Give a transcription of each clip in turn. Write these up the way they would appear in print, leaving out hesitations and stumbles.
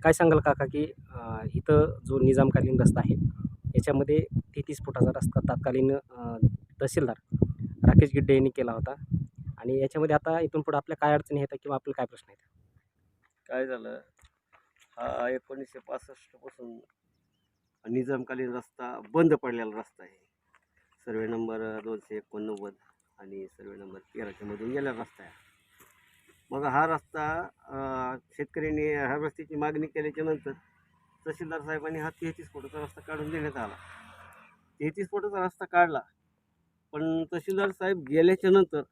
काय सांगाल काका की इथं जो निजामकालीन रस्ता आहे याच्यामध्ये 33 फुटाचा रस्ता तत्कालीन तहसीलदार राकेश गिड्डे यांनी केला होता आणि याच्यामध्ये आता इथून पुढे आपल्या काय अडचणी येतात किंवा आपले काय प्रश्न आहेत? काय झालं, हा 1965 पासून निजामकालीन रस्ता बंद पडलेला रस्ता आहे. सर्वे नंबर 289 आणि सर्वे नंबर 13च्या मधून गेलेला रस्ता आहे. मग हा रस्ता शेतकऱ्यांनी ह्या रस्त्याची मागणी केल्याच्या नंतर तहसीलदार साहेबांनी हा 33 फुटाचा रस्ता काढून देण्यात आला. 33 फुटाचा रस्ता काढला, पण तहसीलदार साहेब गेल्याच्या नंतर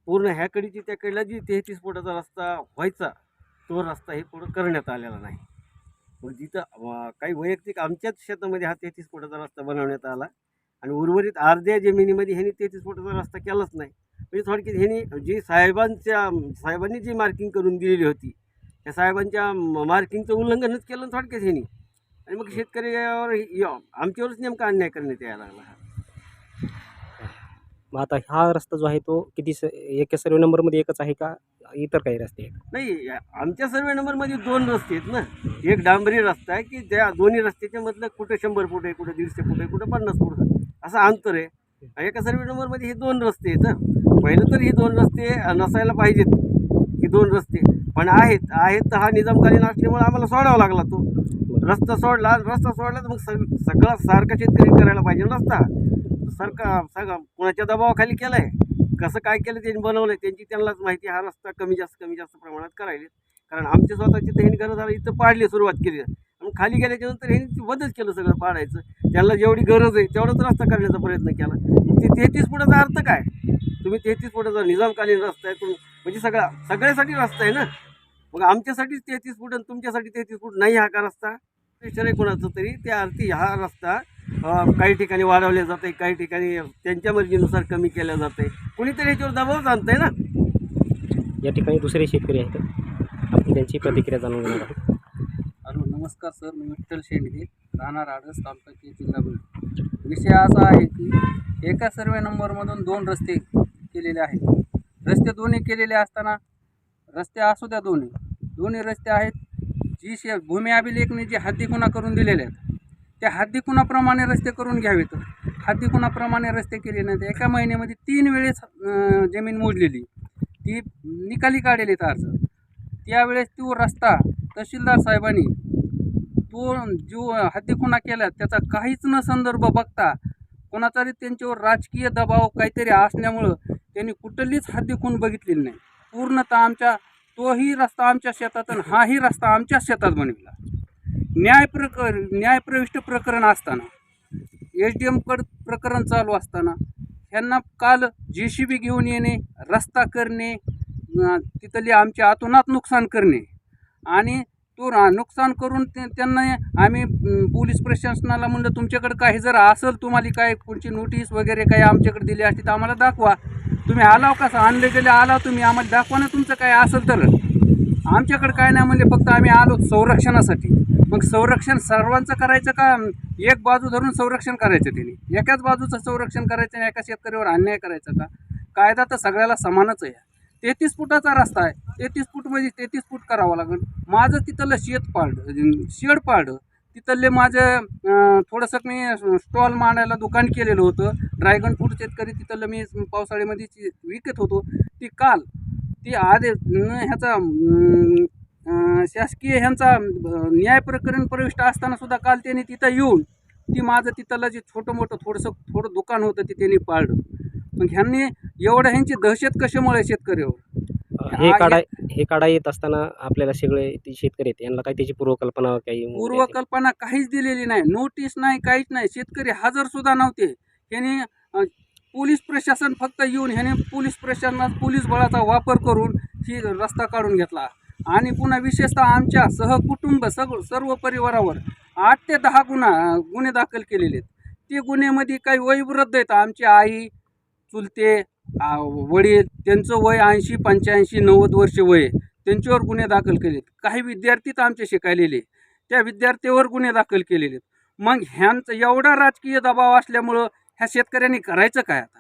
पूर्ण ह्याकडीची त्याकडला जी 33 फुटाचा रस्ता व्हायचा तो रस्ता हे पुढं करण्यात आलेला नाही. मग जिथं काही वैयक्तिक आमच्याच शेतामध्ये हा 33 फुटाचा रस्ता बनवण्यात आला आणि उर्वरित अर्ध्या जमिनीमध्ये ह्यांनी 33 फुटाचा रस्ता केलाच नाही. म्हणजे थोडक्यात ह्यांनी जी साहेबांनी जी मार्किंग करून दिलेली होती त्या साहेबांच्या मार्किंगचं उल्लंघनच केलं थोडक्यात ह्यांनी. आणि मग शेतकऱ्यावर आमच्यावरच नेमका अन्याय करण्यात यायला लागला. मग आता हा रस्ता जो आहे तो किती एका सर्वे नंबरमध्ये एकच आहे का इतर काही रस्ते आहेत? नाही, आमच्या सर्वे नंबरमध्ये 2 रस्ते आहेत ना. एक डांबरी रस्ता आहे की त्या दोन्ही रस्त्याच्या मधलं कुठं 100 फूट आहे, कुठं 150 फूट आहे, कुठं 50 फूट आहे, असं अंतर आहे. आणि एका सर्वे नंबरमध्ये हे 2 रस्ते आहेत. पहिलं तर हे 2 रस्ते नसायला पाहिजेत, ही 2 रस्ते पण आहेत तर हा निजामकालीन असल्यामुळे आम्हाला सोडावा लागला तो रस्ता. सोडला तर मग सगळा सारखा शेतकरी करायला पाहिजे रस्ता. सगळं कोणाच्या दबावाखाली केलाय, कसं काय केलं त्यांनी बनवलंय त्यांनाच माहिती. हा रस्ता कमी जास्त प्रमाणात करायले, कारण आमच्या स्वतःची तर ह्यांनी गरज इथं पाडली, सुरुवात केली. आणि खाली गेल्याच्या नंतर ह्यांनी बंदच केलं सगळं पाडायचं. त्यांना जेवढी गरज आहे तेवढाच रस्ता करण्याचा प्रयत्न केला. ते 33 फुटाचा अर्थ काय? तुम्ही 33 फुटाचा निजामकालीन रस्ता आहे तुम्ही, म्हणजे सगळ्यासाठी रस्ता आहे ना. मग आमच्यासाठीच 33 फूट आणि तुमच्यासाठी 33 फूट नाही हा का रस्ता? विचार कोणाचं तरी त्या अर्थी हा रस्ता काही ठिकाणी वाढवले जाते, काही ठिकाणी त्यांच्या मर्जीनुसार कमी केल्या जाते. कुणीतरी ह्याच्यावर दबाव आणतंय ना. या ठिकाणी दुसरे शेतकरी आहेत, आपण त्यांची प्रतिक्रिया जाणून घेणार आहोत. हॅलो, नमस्कार सर. मी विठ्ठल शेंडगे, राहणार आडस, तालुका जिल्हा बीड. विषय असा आहे की एका सर्वे नंबरमधून 2 रस्ते केलेले आहेत. रस्ते दोन्ही केलेले असताना रस्ते असू द्या, दोन्ही रस्ते आहेत. जी भूमी अभिलेखने जी हद्दीखुणा करून दिलेले आहेत त्या हद्दीखुणाप्रमाणे रस्ते करून घ्यावेत. हद्दीखुणाप्रमाणे रस्ते केले नाहीत. एका महिन्यामध्ये 3 वेळेस जमीन मोजलेली, ती निकाली काढलेली अर्ज. त्यावेळेस तो रस्ता तहसीलदार साहेबांनी तो जो हद्दीखुणा केला त्याचा काहीच न संदर्भ बघता, कोणाचाही त्यांच्यावर राजकीय दबाव काहीतरी असल्यामुळं त्यांनी कुठलीच हद्दीखूण बघितलेली नाही. पूर्णतः तोही रस्ता आमच्या शेतात आणि हाही रस्ता आमच्याच शेतात बनविला. न्यायप्रविष्ट प्रकरण असताना, SDM प्रकरण चालू असताना ह्यांना काल JCB घेऊन येणे, रस्ता करणे, तिथली आमच्या अतोनात नुकसान करणे आणि तो नुकसान करून त्यांना आम्ही पोलीस प्रशासनाला म्हणलं तुमच्याकडे काही जर असेल, तुम्हाला काय कोणची नोटीस वगैरे काही आमच्याकडे दिली असती तर आम्हाला दाखवा. तुम्ही आलाव कसं आणले गेले आला, तुम्ही आम्हाला दाखवा ना तुमचं काय असेल तर. आमच्याकडे काय नाही म्हणले, फक्त आम्ही आलो संरक्षणासाठी. मग संरक्षण सर्वांचं करायचं का? एक बाजू धरून संरक्षण करायचं त्यांनी, एकाच बाजूचं संरक्षण करायचं आणि एका शेतकऱ्यावर अन्याय करायचा का? कायदा तर सगळ्याला समानच आहे. 33 फुटाचा रस्ता आहे, 33 फूट म्हणजे 33 फूट करावं लागेल. माझं तिथलं शेड पाडं तिथले माझं थोडंसं मी स्टॉल मांडायला दुकान केलेलं होतं. ड्रॅगन फ्रूट शेतकरी तिथलं मी पावसाळ्यामध्ये विकत होतो. ती आधी ह्याचा शासकीय ह्यांचा न्याय प्रकरण प्रविष्ट असताना सुद्धा काल त्यांनी तिथं येऊन ती माझं तिथलं जे थोडं दुकान होतं ते त्यांनी पाळलं. मग ह्यांनी ह्यांची दहशत कशामुळे शेतकऱ्यावर? हे काढा येत असताना आपल्याला सगळे ते शेतकरी आहेत यांना काही त्याची पूर्वकल्पना काहीच दिलेली नाही, नोटीस नाही, काहीच नाही. शेतकरी हजर सुद्धा नव्हते. ह्याने पोलीस प्रशासन फक्त येऊन ह्याने पोलीस बळाचा वापर करून ही रस्ता काढून घेतला. आणि पुन्हा विशेषतः आमच्या सहकुटुंब सर्व परिवारावर 8 ते 10 गुन्हे दाखल केलेले आहेत. ते गुन्ह्यामध्ये काही वयोवृद्ध आहेत, आमची आई, चुलते, वडील, त्यांचं वय 80, 85, 90 वर्ष वय, त्यांच्यावर गुन्हे दाखल केलेत. काही विद्यार्थीच आमचे शिकायलेले, त्या विद्यार्थ्यावर गुन्हे दाखल केलेले. मग ह्यांचं एवढा राजकीय दबाव असल्यामुळं ह्या शेतकऱ्यांनी करायचं काय? आता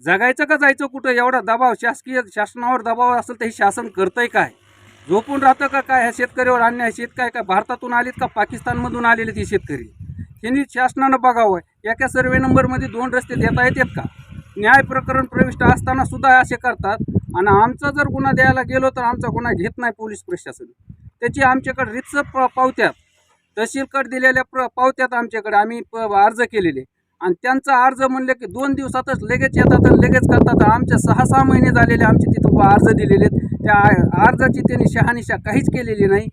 जगायचं का जायचं कुठं? एवढा दबाव शासनावर दबाव असेल तर हे शासन करतंय काय? झोपून राहतं का काय ह्या शेतकऱ्यावर अन्याय? शेतकरी काय भारतातून आलेत का पाकिस्तानमधून आलेले ते शेतकरी? त्यांनी शासनानं बघावं एका सर्वे नंबरमध्ये 2 रस्ते देता येतात का? न्याय प्रकरण प्रविष्ट असताना सुद्धा असे करतात. आणि आमचा जर गुन्हा द्यायला गेलो तर आमचा गुन्हा घेत नाही पोलीस प्रशासन. त्याची आमच्याकडे रितसर पावत्यात, तहसीलकडे दिलेल्या पावत्यात आमच्याकडे आम्ही अर्ज केलेले. आणि त्यांचा अर्ज म्हणले की 2 दिवसातच लगेच येतात आणि लगेच करतात. आमच्या 6-6 महिने झालेले आमचे तिथं अर्ज दिलेले आहेत. त्या अर्जाची त्यांनी शहानिशा काहीच केलेली नाही.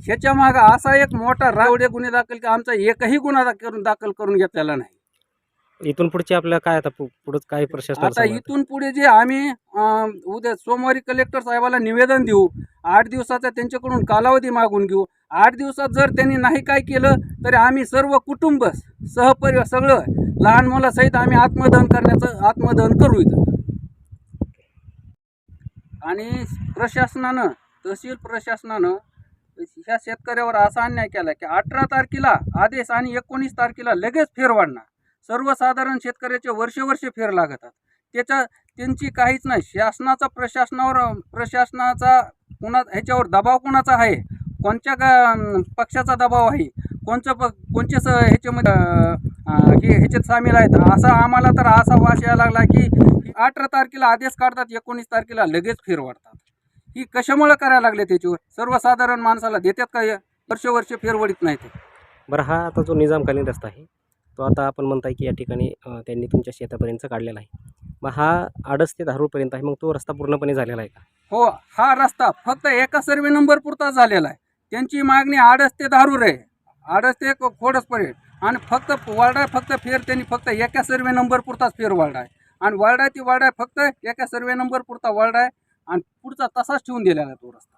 ह्याच्या मागं असा एक मोठा रावडे गुन्हे दाखल की आमचा एकही गुन्हा दाखल करून घेतलेला नाही. इथून पुढचे आपल्याला काय आता पुढं काय प्रशासन आता इथून पुढे जे आम्ही उद्या सोमवारी कलेक्टर साहेबाला निवेदन देऊ, 8 दिवसाचा त्यांच्याकडून कालावधी मागून घेऊ. 8 दिवसात जर त्यांनी नाही काय केलं तर आम्ही सर्व कुटुंब सहपरिवार सगळं लहान मुलासहित आम्ही आत्मदहन करू इथं. आणि प्रशासनानं, तहसील प्रशासनानं ह्या शेतकऱ्यावर असा अन्याय केला की 18 तारखेला आदेश आणि 19 तारखेला लगेच फेर वाढणार. सर्वसाधारण शेतकऱ्याचे वर्षे फेर लागतात. त्यांची काहीच नाही. प्रशासनाचा ह्याच्यावर दबाव कोणाचा आहे? कोणत्या पक्षाचा दबाव आहे? कोणचे ह्याच्यामध्ये ह्याच्यात सामील आहेत? असा आम्हाला तर असा वास यायला लागला की 18 तारखेला आदेश काढतात, 19 तारखेला लगेच फेर वाढतात. ही कशामुळे करायला लागले? त्याच्यावर सर्वसाधारण माणसाला देतात का? वर्ष फेरवडीत नाही ते. बरं, हा आता जो निजामकालीन रस्ता आहे तो आता आपण म्हणताय की या ठिकाणी त्यांनी तुमच्या शेतापर्यंत काढलेला आहे. मग हा आडस ते धारूरपर्यंत आहे, मग तो रस्ता पूर्णपणे झालेला आहे का? हो, हा रस्ता फक्त एका सर्वे नंबर पुरता झालेला आहे. त्यांची मागणी 8 ते धारूर आहे, 8 ते खोडसपर्यंत. आणि फक्त वार्डा फक्त फेर त्यांनी फक्त एका सर्वे नंबर पुरताच फेर वार्डा आहे. आणि वार्डा फक्त एका सर्वे नंबर पुरता वार्डा आहे आणि पुढचा तसाच ठेवून दिलेला आहे तो रस्ता.